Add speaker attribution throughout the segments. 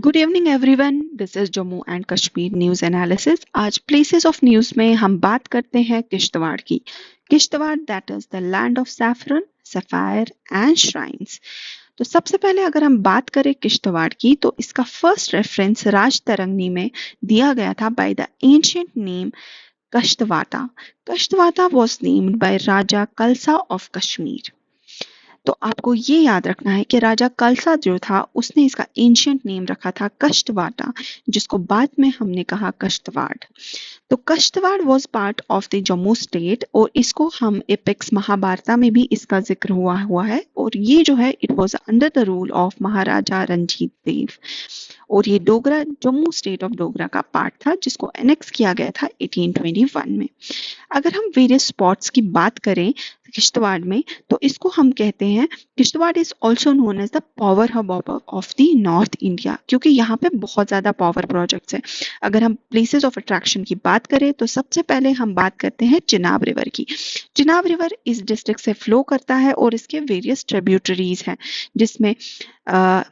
Speaker 1: Good evening everyone, this is Jammu and Kashmir news analysis. आज places of news में हम बात करते हैं किश्तवाड़ की। Kishtwar that is the land of saffron, sapphire and shrines. तो सबसे पहले अगर हम बात करें किश्तवाड़ की, तो इसका फर्स्ट रेफरेंस राजतरंगी में दिया गया था by the ancient name Kashtawata. Kashtawata was named by Raja Kalasa of Kashmir. तो आपको ये याद रखना है कि राजा कलसा जो था उसने इसका एंशिएंट नेम रखा था कष्टवाटा, जिसको बाद में हमने कहा कश्तवाड़। तो Kishtwar was part of the Jammu state और इसको हम एपेक्स महाभारता में भी इसका जिक्र हुआ है। और ये जो है it was under the rule of Maharaja Ranjit Dev और ये डोगरा जम्मू स्टेट ऑफ डोगरा का पार्ट था जिसको एनेक्स किया गया था 1821 में। अगर हम वेरियस स्पॉट्स की बात करें किश्तवाड़ में, तो इसको हम कहते हैं Kishtwar is also known as the power hub of the north India, क्योंकि यहाँ पे बहुत ज्यादा पावर प्रोजेक्ट्स हैं। अगर हम प्लेसेस ऑफ अट्रैक्शन की बात करें तो सबसे पहले हम बात करते हैं चिनाब रिवर की। चिनाब रिवर इस डिस्ट्रिक्ट से फ्लो करता है और इसके वेरियस ट्रिब्यूटरीज हैं, जिसमें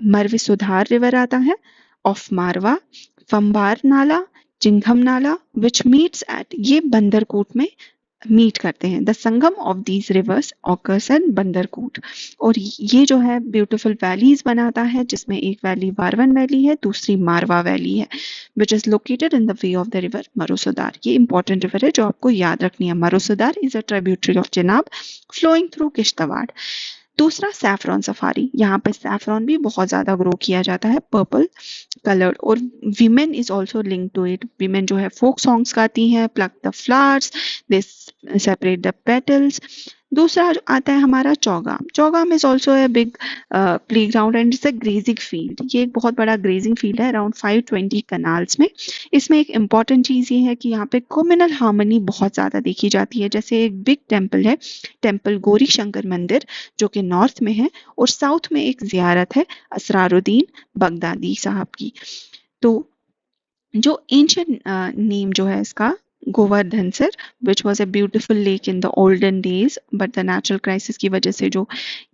Speaker 1: मरवी सुधार रिवर आता है, ऑफ मारवा, फंबार नाला, चिंघम नाला, विच मीट्स एट, ये बंदरकोट में मीट करते हैं। The Sangam of these rivers occurs eight Bandarkot. और ये जो है ब्यूटीफुल वैलीज बनाता है, जिसमें एक वैली वारवन वैली है, दूसरी मारवा वैली है, which is located in the way of the river Marusudar. ये इंपॉर्टेंट रिवर है जो आपको याद रखनी है। Marusudar is a tributary of Chenab flowing through Kishtwar. दूसरा सैफरॉन सफारी, यहाँ पे सैफरॉन भी बहुत ज्यादा ग्रो किया जाता है, पर्पल कलर्ड, और women is also link to it. Women जो है फोक सॉन्ग्स गाती हैं, pluck the flowers, they separate the petals. दूसरा आता है हमारा Chowgan. Chowgan is also a big play ground and it's a grazing field. ये एक बहुत बड़ा ग्रेजिंग फील्ड है अराउंड 520 कनाल्स में। इसमें एक इम्पॉर्टेंट चीज ये है कि यहाँ पे कम्युनल हार्मनी बहुत ज्यादा देखी जाती है। जैसे एक बिग टेम्पल है, टेम्पल गौरी शंकर मंदिर, जो कि नॉर्थ में है, और साउथ में एक जियारत है असरारुद्दीन बगदादी साहब की। तो जो एंशियंट नेम जो है इसका Govardhan sir, which was a beautiful lake in the olden days, but the natural crisis की वजह से जो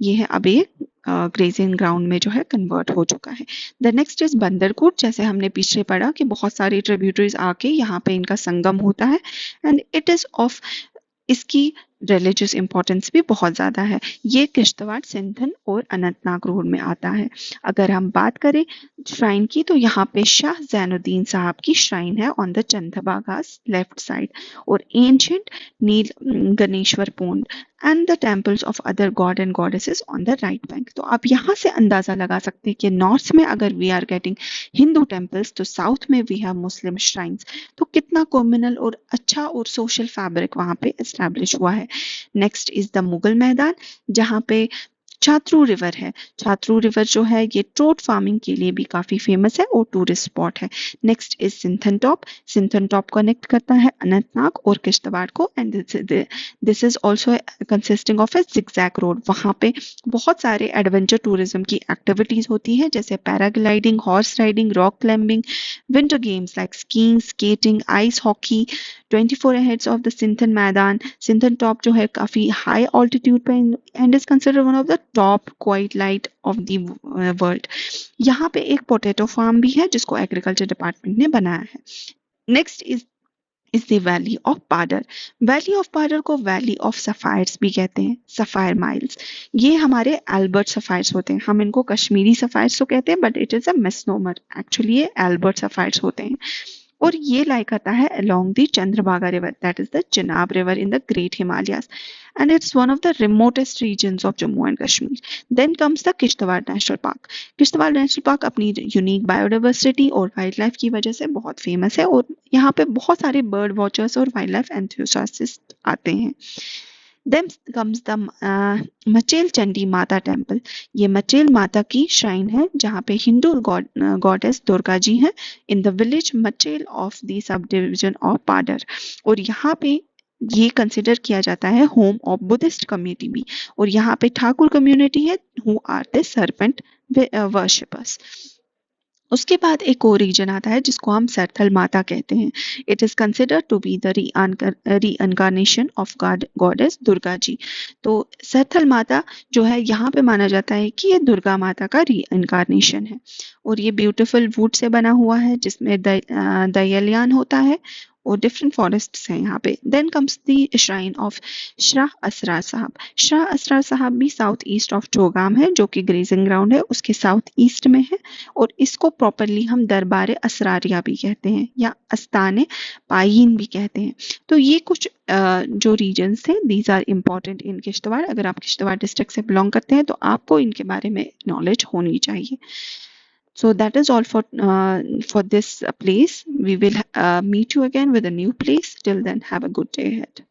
Speaker 1: ये है अब एक ग्रेजिंग ग्राउंड में जो है कन्वर्ट हो चुका है। The next is Bandarkot. जैसे हमने पीछे पढ़ा कि बहुत सारी ट्रिब्यूटरीज आके यहाँ पे इनका संगम होता है एंड इट इज ऑफ, इसकी रिलीजियस इंपॉर्टेंस भी बहुत ज्यादा है। ये किश्तवाड़, सिंधन और अनंतनाग रोड में आता है। अगर हम बात करें श्राइन की, तो यहाँ पे शाह जैनुद्दीन साहब की श्राइन है on the Chandbhaga left side, और ancient Neel Ganeshwar pond and the temples of other god and goddesses on the right bank. तो आप यहाँ से अंदाजा लगा सकते हैं कि नॉर्थ में अगर we are getting Hindu temples, तो साउथ में वी हैव मुस्लिम श्राइन्स। तो कितना कम्युनल और अच्छा और सोशल फैब्रिक वहां पे एस्टैब्लिश हुआ है। नेक्स्ट इज द मुगल मैदान, जहाँ पे छात्रू रिवर है। छात्रू रिवर जो है ये ट्रोट फार्मिंग के लिए भी काफी फेमस है और टूरिस्ट स्पॉट है। Next is Sinthan top. Sinthan top connect करता है अनंतनाग और किश्तवाड़ को, and this is also consisting of A zigzag road. वहां पे बहुत सारे एडवेंचर टूरिज्म की एक्टिविटीज होती है, जैसे paragliding, horse riding, rock climbing, winter games like skiing, skating, ice hockey. 24 heads of the Sinthan मैदान। सिंथन टॉप जो है काफी हाई ऑल्टीट्यूड पे and is considered one of the top quite light of the world. यहाँ पे एक पोटैटो फार्म भी है जिसको एग्रीकल्चर डिपार्टमेंट ने बनाया है। Next is the valley of Paddar. Valley of Paddar को वैली ऑफ सफायर्स भी कहते हैं, सफायर माइल्स। ये हमारे एल्बर्ट सफायर्स होते हैं। हम इनको कश्मीरी सफायर्स तो कहते हैं, but it is a misnomer, actually ये एल्बर्ट सफायर्स होते हैं। और ये लाई करता है along the Chandrabhaga river, that is the Chenab river in the Great Himalayas, and it's one of the remotest regions of Jammu and Kashmir. Then comes the Kishtawar National Park. Kishtawar National Park अपनी unique biodiversity और wild life की वजह से बहुत famous है, और यहाँ पे बहुत सारे बर्ड वॉचर्स और वाइल्ड लाइफ एंथुसियास्टिस्ट आते हैं। Then comes the Machail Chandi माता टेम्पल। ये मचेल माता की श्राइन है, जहाँ पे हिंदू गॉडेस दुर्गा जी हैं, in the village Machail of the sub division of Paddar. और यहाँ पे ये कंसिडर किया जाता है होम ऑफ बुद्धिस्ट कम्युनिटी भी, और यहाँ पे ठाकुर कम्युनिटी है who are the serpent worshippers. उसके बाद एक और रीजन आता है जिसको हम सरथल माता कहते हैं। It is considered to be the reincarnation of goddess Durga ji. तो सरथल माता जो है यहाँ पे माना जाता है कि ये दुर्गा माता का रीअनकारनेशन है। और ये ब्यूटीफुल वुड से बना हुआ है जिसमें दयल्यान होता है और डिफरेंट फॉरेस्ट्स हैं यहाँ पे। Then comes the shrine of Shah Asrar Sahab. Shah Asrar साहब भी साउथ ईस्ट ऑफ चौगाम है जो कि ग्रेजिंग ग्राउंड है, उसके साउथ ईस्ट में है। और इसको प्रॉपरली हम दरबार असरारिया भी कहते हैं या आस्ताने पायीन भी कहते हैं। तो ये कुछ जो रीजन्स थे these are important in Kishtwar. अगर आप किश्तवाड़ डिस्ट्रिक्ट से बिलोंग करते हैं तो आपको इनके बारे में नॉलेज होनी चाहिए। So that is all for this place. We will meet you again with a new place. Till then, have a good day ahead.